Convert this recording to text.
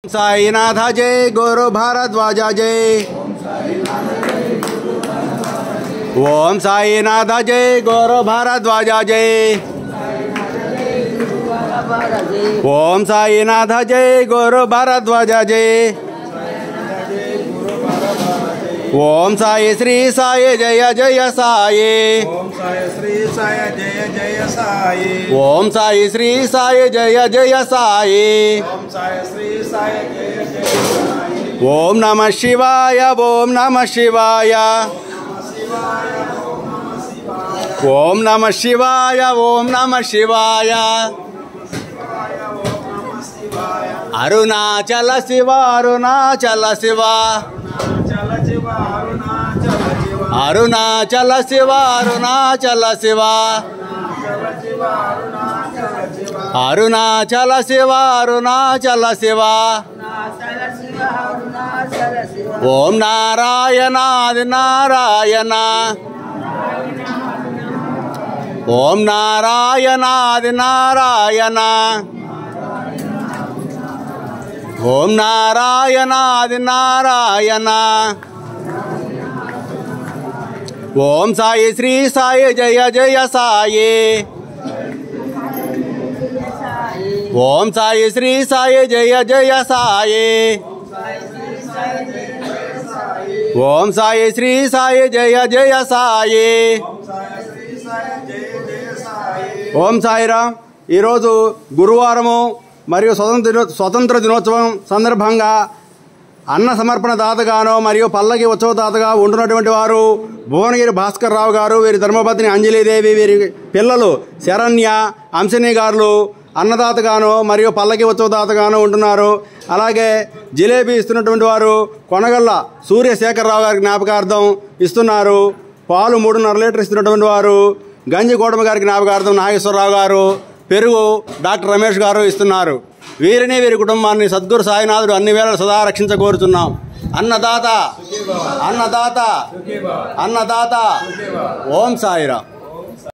साईनाथ जय गुरु भारद्वाज जय। ओम साईनाथ जय गुरु भारद्वाज जय। ओम साईनाथ जय गुरु भारद्वाज जय। ओम साई श्री साई जय जय साई। ओम साई श्री साई जय जय साई। ओम साई श्री साई जय जय साई। ओम साई श्री साई जय जय साई। ओम नमः शिवाय ओम नमः शिवाय। ओम नमः शिवाय ओम नमः शिवाय। अरुणाचल शिव अरुणाचल शिव। अरुणाचल शिव अरुणाचल शिव। अरुणाचल शिव अरुणाचल शिव। ओम नारायण आदि नारायण। ओम नारायण आदि नारायण। ओम नारायण आदि नारायण। ओम साई श्री साई जय जय साई। ओम साई श्री साई जय जय साई। ओम साई श्री साई जय जय साई। ఓం సాయిరామ్। ఈరోజు గురువారము మరియు స్వతంత్ర దినోత్సవం సందర్భంగా అన్న సమర్పణ దాతగాను మరియు పల్లకి ఉత్సవ దాతగా ఉంటున్నటువంటి వారు భువనగిరి భాస్కర్ రావు గారు, వీరి ధర్మపత్ని అంజలీదేవి, వీరి పిల్లలు శరణ్య అంశని గారు అన్నదాతగాను మరియు పల్లకి ఉత్సవ దాతగాను ఉంటున్నారు. అలాగే జిలేబీ ఇస్తున్నటువంటి వారు కొనగల్ల సూర్యశేఖరరావు గారి జ్ఞాపకార్థం ఇస్తున్నారు. పాలు 3.5 లీటర్ ఇస్తున్నటువంటి వారు గంజి కోటమ గారి జ్ఞాపకార్థం నాగేశ్వరరావు గారు, పెరుగు డాక్టర్ రమేష్ గారు ఇస్తున్నారు. వీరిని వీరి కుటుంబాన్ని సద్గురు సాయినాథుడు అన్ని వేళ సదా రక్షించకోరుచున్నాం. అన్నదాత అన్నదాత అన్నదాత. ఓం సాయిరామ్.